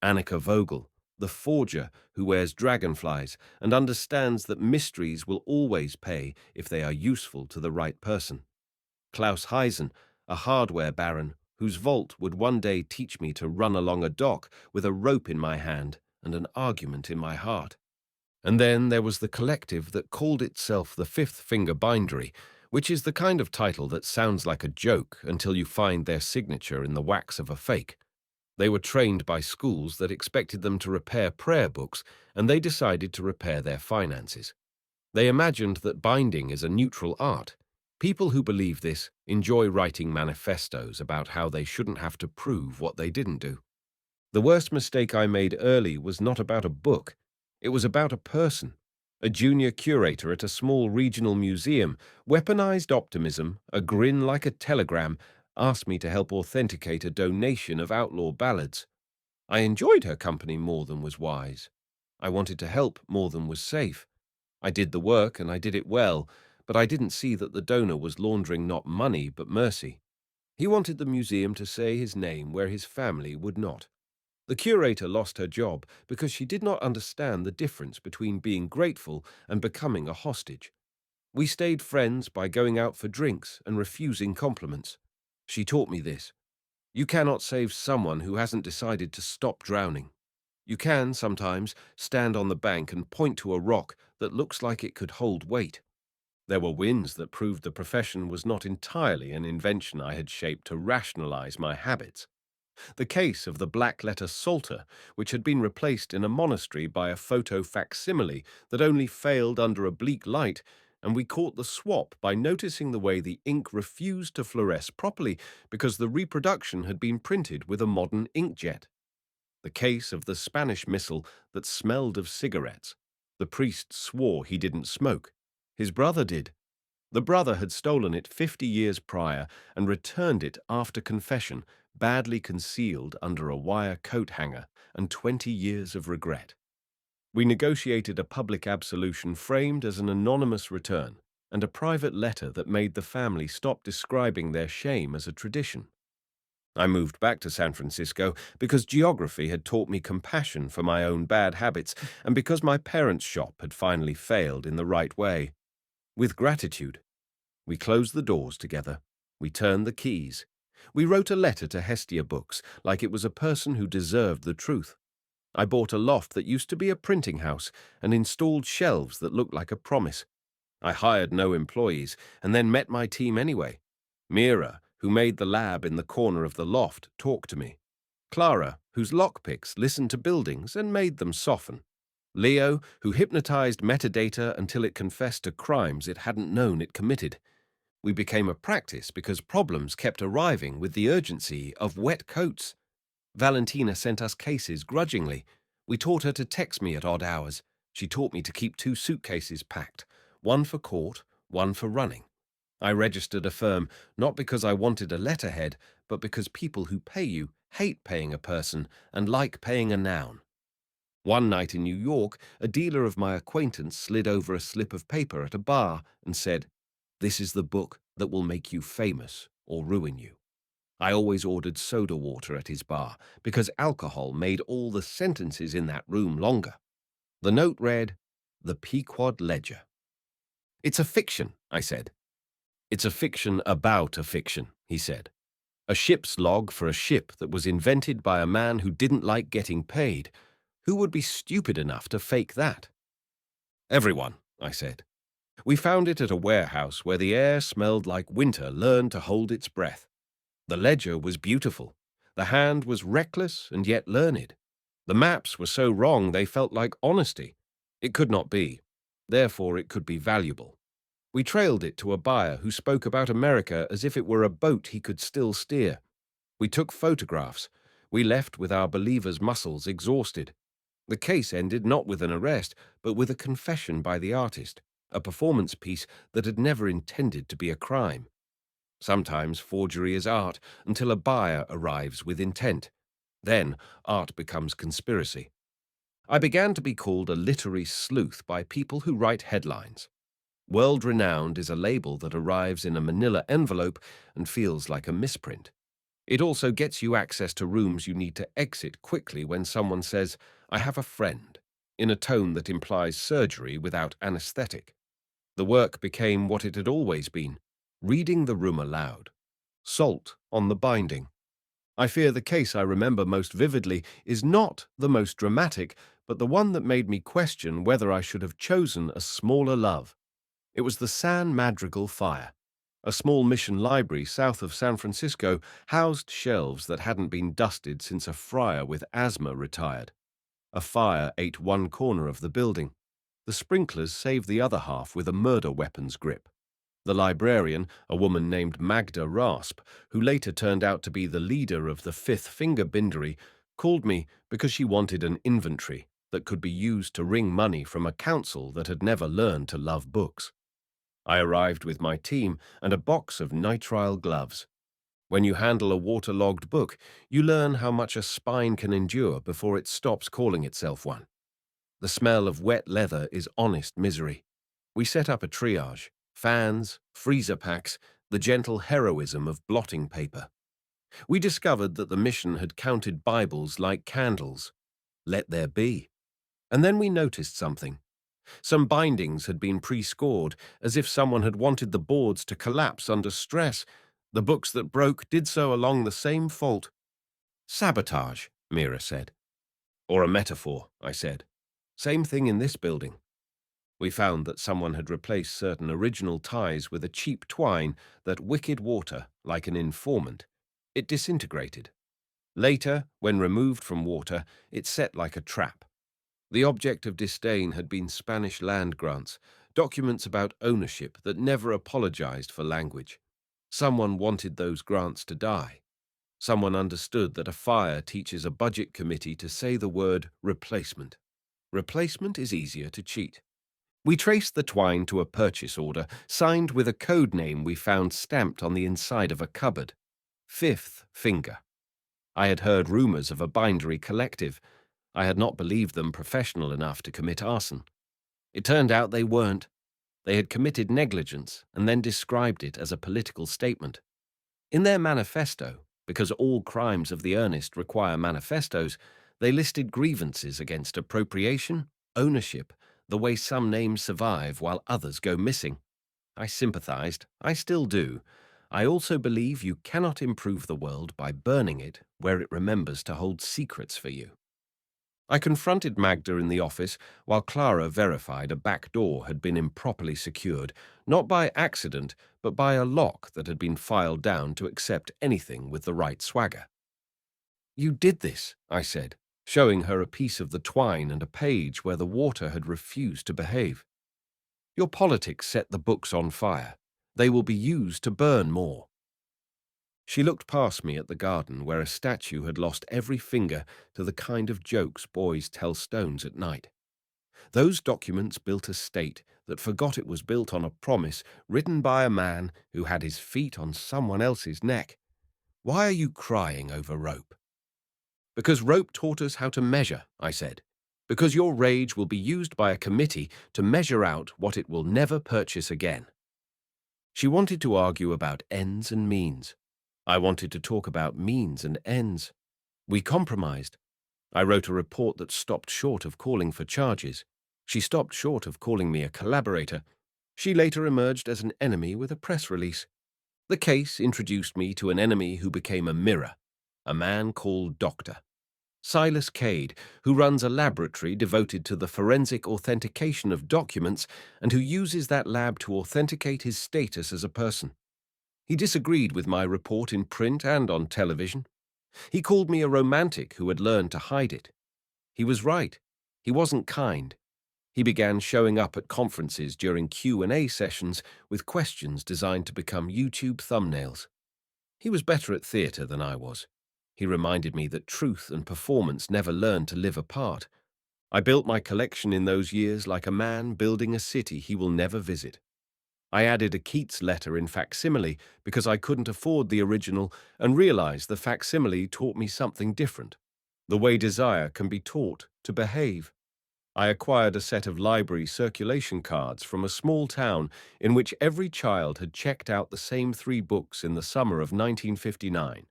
Anika Vogel, the forger who wears dragonflies and understands that mysteries will always pay if they are useful to the right person. Klaus Heisen, a hardware baron whose vault would one day teach me to run along a dock with a rope in my hand and an argument in my heart. And then there was the collective that called itself the Fifth Finger Bindery, which is the kind of title that sounds like a joke until you find their signature in the wax of a fake. They were trained by schools that expected them to repair prayer books, and they decided to repair their finances. They imagined that binding is a neutral art. People who believe this enjoy writing manifestos about how they shouldn't have to prove what they didn't do. The worst mistake I made early was not about a book. It was about a person. A junior curator at a small regional museum, weaponized optimism, a grin like a telegram, asked me to help authenticate a donation of outlaw ballads. I enjoyed her company more than was wise. I wanted to help more than was safe. I did the work and I did it well, but I didn't see that the donor was laundering not money but mercy. He wanted the museum to say his name where his family would not. The curator lost her job because she did not understand the difference between being grateful and becoming a hostage. We stayed friends by going out for drinks and refusing compliments. She taught me this. You cannot save someone who hasn't decided to stop drowning. You can, sometimes, stand on the bank and point to a rock that looks like it could hold weight. There were winds that proved the profession was not entirely an invention I had shaped to rationalize my habits. The case of the black-letter Psalter, which had been replaced in a monastery by a photo facsimile that only failed under a bleak light, and we caught the swap by noticing the way the ink refused to fluoresce properly because the reproduction had been printed with a modern inkjet. The case of the Spanish missal that smelled of cigarettes. The priest swore he didn't smoke. His brother did. The brother had stolen it 50 years prior and returned it after confession, badly concealed under a wire coat hanger, and 20 years of regret. We negotiated a public absolution framed as an anonymous return and a private letter that made the family stop describing their shame as a tradition. I moved back to San Francisco because geography had taught me compassion for my own bad habits and because my parents' shop had finally failed in the right way. With gratitude, we closed the doors together. We turned the keys. We wrote a letter to Hestia Books like it was a person who deserved the truth. I bought a loft that used to be a printing house and installed shelves that looked like a promise. I hired no employees and then met my team anyway. Mira, who made the lab in the corner of the loft, talked to me. Clara, whose lockpicks listened to buildings and made them soften. Leo, who hypnotized metadata until it confessed to crimes it hadn't known it committed. We became a practice because problems kept arriving with the urgency of wet coats. Valentina sent us cases grudgingly. We taught her to text me at odd hours. She taught me to keep 2 suitcases packed, one for court, one for running. I registered a firm not because I wanted a letterhead, but because people who pay you hate paying a person and like paying a noun. One night in New York, a dealer of my acquaintance slid over a slip of paper at a bar and said, "This is the book that will make you famous or ruin you." I always ordered soda water at his bar because alcohol made all the sentences in that room longer. The note read, "The Pequod Ledger." "It's a fiction," I said. "It's a fiction about a fiction," he said. "A ship's log for a ship that was invented by a man who didn't like getting paid. Who would be stupid enough to fake that?" "Everyone," I said. "We found it at a warehouse where the air smelled like winter learned to hold its breath. The ledger was beautiful. The hand was reckless and yet learned. The maps were so wrong they felt like honesty. It could not be. Therefore it could be valuable. We trailed it to a buyer who spoke about America as if it were a boat he could still steer. We took photographs. We left with our believers' muscles exhausted. The case ended not with an arrest, but with a confession by the artist, a performance piece that had never intended to be a crime. Sometimes forgery is art until a buyer arrives with intent. Then art becomes conspiracy. I began to be called a literary sleuth by people who write headlines. World-renowned is a label that arrives in a manila envelope and feels like a misprint. It also gets you access to rooms you need to exit quickly when someone says, "I have a friend," in a tone that implies surgery without anesthetic. The work became what it had always been, reading the room aloud. Salt on the binding. I fear the case I remember most vividly is not the most dramatic, but the one that made me question whether I should have chosen a smaller love. It was the San Madrigal fire. A small mission library south of San Francisco housed shelves that hadn't been dusted since a friar with asthma retired. A fire ate one corner of the building. The sprinklers saved the other half with a murder weapon's grip. The librarian, a woman named Magda Rasp, who later turned out to be the leader of the Fifth Finger bindery, called me because she wanted an inventory that could be used to wring money from a council that had never learned to love books. I arrived with my team and a box of nitrile gloves. When you handle a waterlogged book, you learn how much a spine can endure before it stops calling itself one. The smell of wet leather is honest misery. We set up a triage, fans, freezer packs, the gentle heroism of blotting paper. We discovered that the mission had counted Bibles like candles. Let there be. And then we noticed something. Some bindings had been pre-scored, as if someone had wanted the boards to collapse under stress. The books that broke did so along the same fault. "Sabotage," Mira said. Or a metaphor, I said. Same thing in this building. We found that someone had replaced certain original ties with a cheap twine that wicked water like an informant. It disintegrated. Later, when removed from water, it set like a trap. The object of disdain had been Spanish land grants, documents about ownership that never apologized for language. Someone wanted those grants to die. Someone understood that a fire teaches a budget committee to say the word replacement. Replacement is easier to cheat. We traced the twine to a purchase order, signed with a code name we found stamped on the inside of a cupboard. Fifth Finger. I had heard rumors of a bindery collective. I had not believed them professional enough to commit arson. It turned out they weren't. They had committed negligence and then described it as a political statement. In their manifesto, because all crimes of the earnest require manifestos, they listed grievances against appropriation, ownership, the way some names survive while others go missing. I sympathized. I still do. I also believe you cannot improve the world by burning it where it remembers to hold secrets for you. I confronted Magda in the office while Clara verified a back door had been improperly secured, not by accident, but by a lock that had been filed down to accept anything with the right swagger. "You did this," I said, showing her a piece of the twine and a page where the water had refused to behave. "Your politics set the books on fire. They will be used to burn more." She looked past me at the garden where a statue had lost every finger to the kind of jokes boys tell stones at night. Those documents built a state that forgot it was built on a promise written by a man who had his feet on someone else's neck. "Why are you crying over rope?" "Because rope taught us how to measure," I said. "Because your rage will be used by a committee to measure out what it will never purchase again." She wanted to argue about ends and means. I wanted to talk about means and ends. We compromised. I wrote a report that stopped short of calling for charges. She stopped short of calling me a collaborator. She later emerged as an enemy with a press release. The case introduced me to an enemy who became a Mira, a man called Dr. Silas Kade, who runs a laboratory devoted to the forensic authentication of documents and who uses that lab to authenticate his status as a person. He disagreed with my report in print and on television. He called me a romantic who had learned to hide it. He was right. He wasn't kind. He began showing up at conferences during Q&A sessions with questions designed to become YouTube thumbnails. He was better at theatre than I was. He reminded me that truth and performance never learn to live apart. I built my collection in those years like a man building a city he will never visit. I added a Keats letter in facsimile because I couldn't afford the original and realized the facsimile taught me something different, the way desire can be taught to behave. I acquired a set of library circulation cards from a small town in which every child had checked out the same 3 books in the summer of 1959.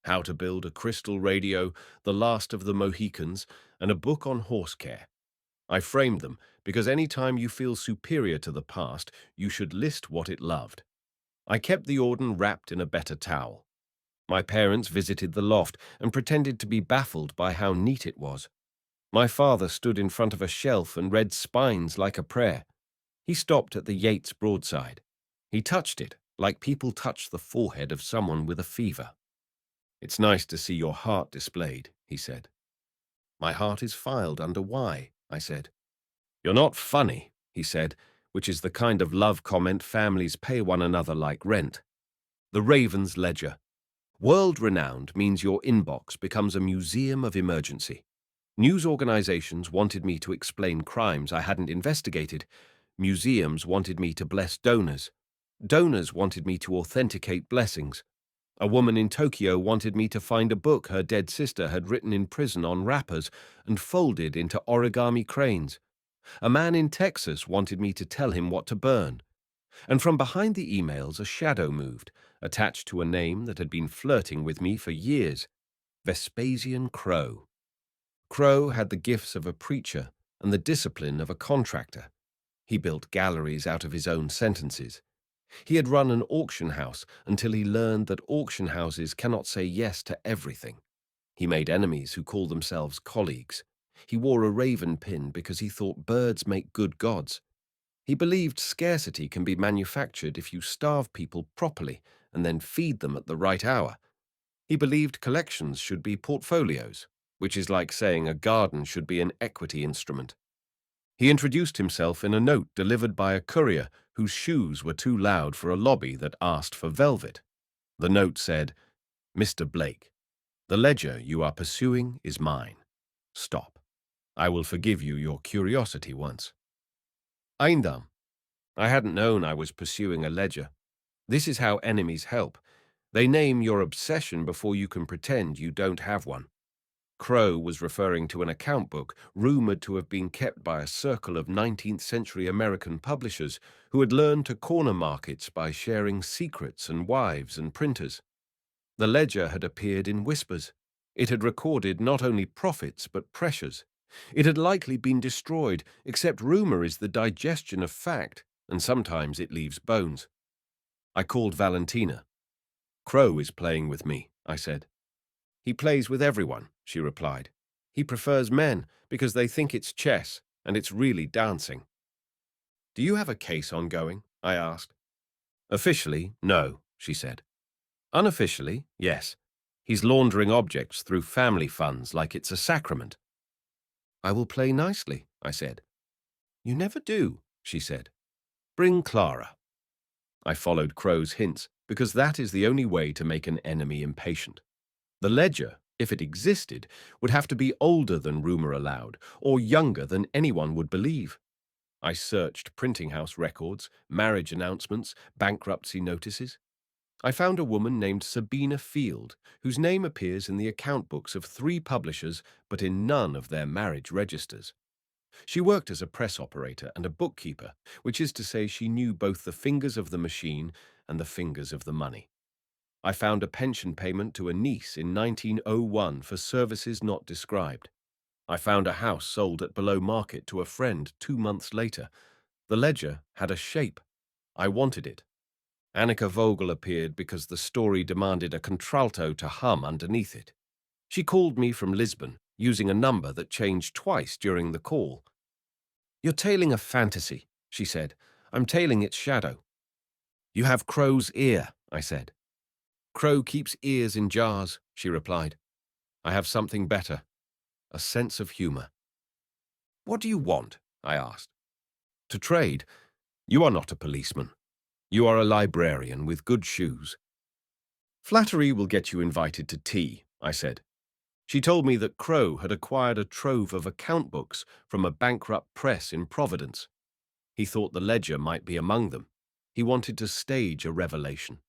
How to Build a Crystal Radio, The Last of the Mohicans, and a book on horse care. I framed them because any time you feel superior to the past, you should list what it loved. I kept the Auden wrapped in a better towel. My parents visited the loft and pretended to be baffled by how neat it was. My father stood in front of a shelf and read Spines like a prayer. He stopped at the Yeats broadside. He touched it like people touch the forehead of someone with a fever. "It's nice to see your heart displayed," he said. "My heart is filed under Y," I said. "You're not funny," he said, which is the kind of love comment families pay one another like rent. The Raven's Ledger. World-renowned means your inbox becomes a museum of emergency. News organizations wanted me to explain crimes I hadn't investigated. Museums wanted me to bless donors. Donors wanted me to authenticate blessings. A woman in Tokyo wanted me to find a book her dead sister had written in prison on wrappers and folded into origami cranes. A man in Texas wanted me to tell him what to burn. And from behind the emails, a shadow moved, attached to a name that had been flirting with me for years: Vespasian Crowe. Crowe had the gifts of a preacher and the discipline of a contractor. He built galleries out of his own sentences. He had run an auction house until he learned that auction houses cannot say yes to everything. He made enemies who call themselves colleagues. He wore a raven pin because he thought birds make good gods. He believed scarcity can be manufactured if you starve people properly and then feed them at the right hour. He believed collections should be portfolios, which is like saying a garden should be an equity instrument. He introduced himself in a note delivered by a courier whose shoes were too loud for a lobby that asked for velvet. The note said, "Mr. Blake, the ledger you are pursuing is mine. Stop. I will forgive you your curiosity once." Auden. I hadn't known I was pursuing a ledger. This is how enemies help. They name your obsession before you can pretend you don't have one. Crowe was referring to an account book rumored to have been kept by a circle of 19th century American publishers who had learned to corner markets by sharing secrets and wives and printers. The ledger had appeared in whispers. It had recorded not only profits but pressures. It had likely been destroyed, except rumor is the digestion of fact, and sometimes it leaves bones. I called Valentina. "Crowe is playing with me," I said. "He plays with everyone," she replied. "He prefers men because they think it's chess, and it's really dancing." "Do you have a case ongoing?" I asked. "Officially, no," she said. "Unofficially, yes. He's laundering objects through family funds like it's a sacrament." "I will play nicely," I said. "You never do," she said. "Bring Clara." I followed Crowe's hints because that is the only way to make an enemy impatient. The ledger, if it existed, would have to be older than rumor allowed, or younger than anyone would believe. I searched printing house records, marriage announcements, bankruptcy notices. I found a woman named Sabina Field, whose name appears in the account books of 3 publishers, but in none of their marriage registers. She worked as a press operator and a bookkeeper, which is to say she knew both the fingers of the machine and the fingers of the money. I found a pension payment to a niece in 1901 for services not described. I found a house sold at below market to a friend 2 months later. The ledger had a shape. I wanted it. Anika Vogel appeared because the story demanded a contralto to hum underneath it. She called me from Lisbon, using a number that changed twice during the call. "You're tailing a fantasy," she said. "I'm tailing its shadow." "You have Crowe's ear," I said. "Crowe keeps ears in jars," she replied. "I have something better, a sense of humor." "What do you want?" I asked. "To trade. You are not a policeman. You are a librarian with good shoes." "Flattery will get you invited to tea," I said. She told me that Crowe had acquired a trove of account books from a bankrupt press in Providence. He thought the ledger might be among them. He wanted to stage a revelation.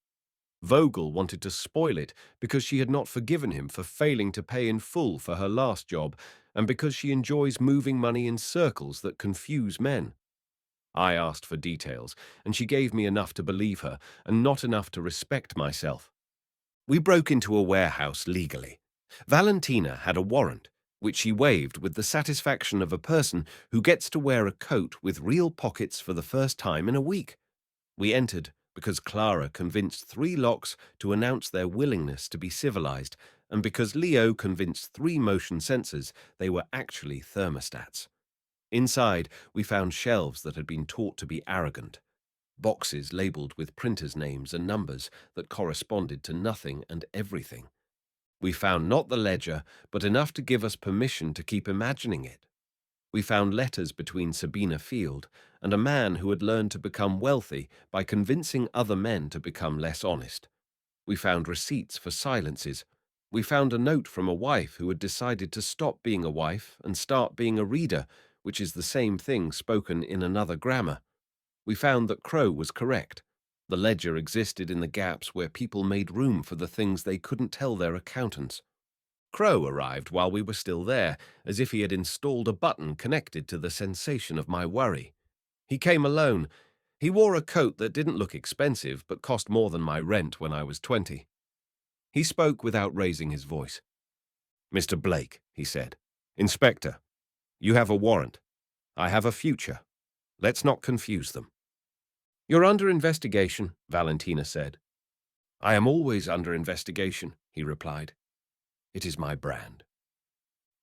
Vogel wanted to spoil it because she had not forgiven him for failing to pay in full for her last job and because she enjoys moving money in circles that confuse men. I asked for details, and she gave me enough to believe her and not enough to respect myself. We broke into a warehouse legally. Valentina had a warrant, which she waived with the satisfaction of a person who gets to wear a coat with real pockets for the first time in a week. We entered because Clara convinced 3 locks to announce their willingness to be civilized, and because Leo convinced 3 motion sensors they were actually thermostats. Inside, we found shelves that had been taught to be arrogant, boxes labeled with printers' names and numbers that corresponded to nothing and everything. We found not the ledger, but enough to give us permission to keep imagining it. We found letters between Sabina Field and a man who had learned to become wealthy by convincing other men to become less honest. We found receipts for silences. We found a note from a wife who had decided to stop being a wife and start being a reader, which is the same thing spoken in another grammar. We found that Crowe was correct. The ledger existed in the gaps where people made room for the things they couldn't tell their accountants. Crowe arrived while we were still there, as if he had installed a button connected to the sensation of my worry. He came alone. He wore a coat that didn't look expensive but cost more than my rent when I was 20. He spoke without raising his voice. "Mr. Blake," he said. "Inspector, you have a warrant. I have a future. Let's not confuse them." "You're under investigation," Valentina said. "I am always under investigation," he replied. "It is my brand."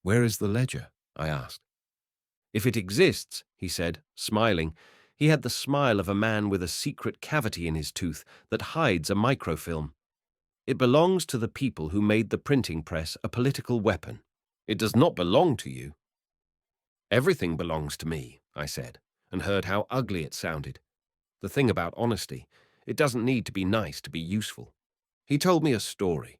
"Where is the ledger?" I asked. If it exists, he said, smiling. He had the smile of a man with a secret cavity in his tooth that hides a microfilm. It belongs to the people who made the printing press a political weapon. It does not belong to you. Everything belongs to me, I said, and heard how ugly it sounded. The thing about honesty, it doesn't need to be nice to be useful. He told me a story.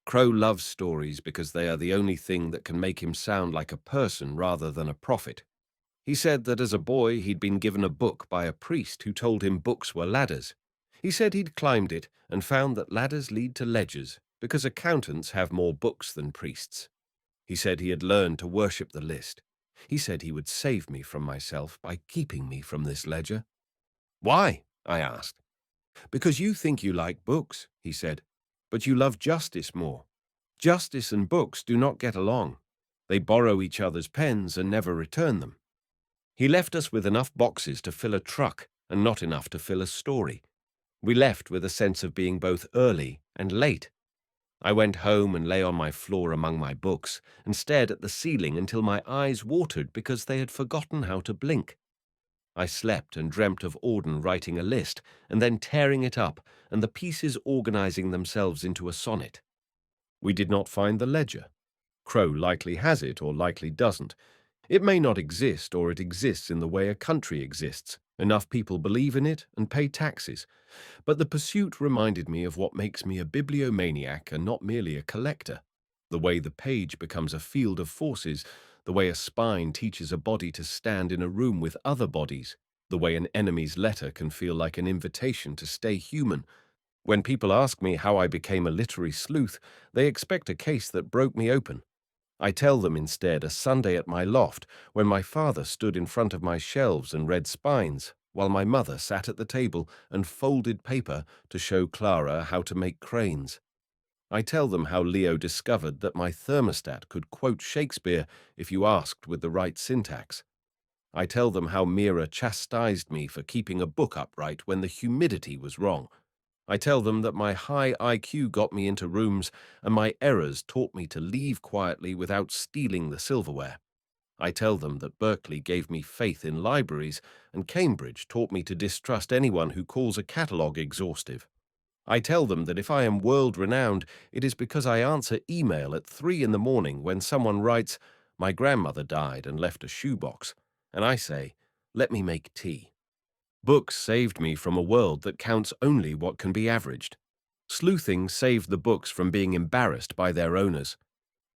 Crowe loves stories because they are the only thing that can make him sound like a person rather than a prophet. He said that as a boy he'd been given a book by a priest who told him books were ladders. He said he'd climbed it and found that ladders lead to ledgers because accountants have more books than priests. He said he had learned to worship the list. He said he would save me from myself by keeping me from this ledger. Why? I asked. Because you think you like books, he said, but you love justice more. Justice and books do not get along. They borrow each other's pens and never return them. He left us with enough boxes to fill a truck and not enough to fill a story. We left with a sense of being both early and late. I went home and lay on my floor among my books and stared at the ceiling until my eyes watered because they had forgotten how to blink. I slept and dreamt of Auden writing a list and then tearing it up and the pieces organizing themselves into a sonnet. We did not find the ledger. Crowe likely has it or likely doesn't. It may not exist, or it exists in the way a country exists. Enough people believe in it and pay taxes. But the pursuit reminded me of what makes me a bibliomaniac and not merely a collector. The way the page becomes a field of forces, the way a spine teaches a body to stand in a room with other bodies, the way an enemy's letter can feel like an invitation to stay human. When people ask me how I became a literary sleuth, they expect a case that broke me open. I tell them instead a Sunday at my loft when my father stood in front of my shelves and read spines, while my mother sat at the table and folded paper to show Clara how to make cranes. I tell them how Leo discovered that my thermostat could quote Shakespeare if you asked with the right syntax. I tell them how Mira chastised me for keeping a book upright when the humidity was wrong. I tell them that my high IQ got me into rooms and my errors taught me to leave quietly without stealing the silverware. I tell them that Berkeley gave me faith in libraries and Cambridge taught me to distrust anyone who calls a catalogue exhaustive. I tell them that if I am world-renowned, it is because I answer email at 3 in the morning when someone writes, "My grandmother died and left a shoebox," and I say, "Let me make tea." Books saved me from a world that counts only what can be averaged. Sleuthing saved the books from being embarrassed by their owners.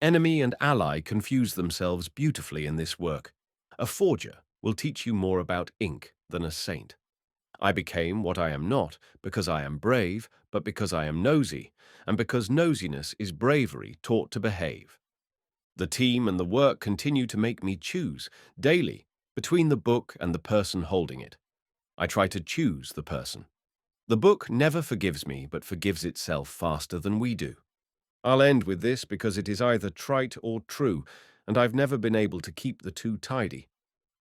Enemy and ally confuse themselves beautifully in this work. A forger will teach you more about ink than a saint. I became what I am not because I am brave, but because I am nosy, and because nosiness is bravery taught to behave. The team and the work continue to make me choose, daily, between the book and the person holding it. I try to choose the person. The book never forgives me, but forgives itself faster than we do. I'll end with this because it is either trite or true, and I've never been able to keep the two tidy.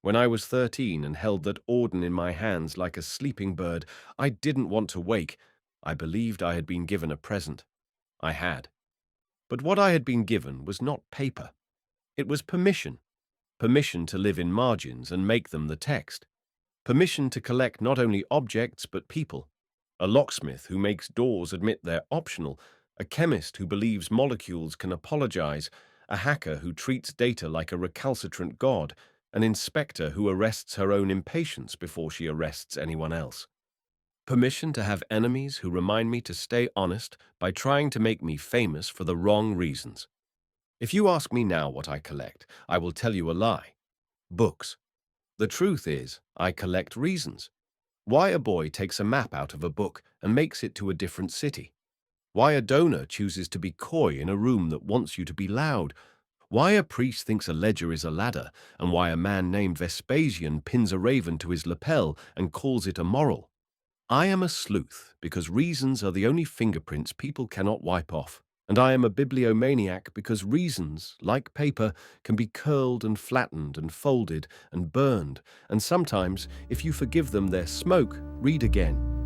When I was 13 and held that Auden in my hands like a sleeping bird, I didn't want to wake. I believed I had been given a present. I had. But what I had been given was not paper. It was permission. Permission to live in margins and make them the text. Permission to collect not only objects but people. A locksmith who makes doors admit they're optional, a chemist who believes molecules can apologize, a hacker who treats data like a recalcitrant god, an inspector who arrests her own impatience before she arrests anyone else. Permission to have enemies who remind me to stay honest by trying to make me famous for the wrong reasons. If you ask me now what I collect, I will tell you a lie. Books. The truth is, I collect reasons. Why a boy takes a map out of a book and makes it to a different city. Why a donor chooses to be coy in a room that wants you to be loud. Why a priest thinks a ledger is a ladder, and why a man named Vespasian pins a raven to his lapel and calls it a moral. I am a sleuth because reasons are the only fingerprints people cannot wipe off. And I am a bibliomaniac because reasons, like paper, can be curled and flattened and folded and burned, and sometimes, if you forgive them their smoke, read again.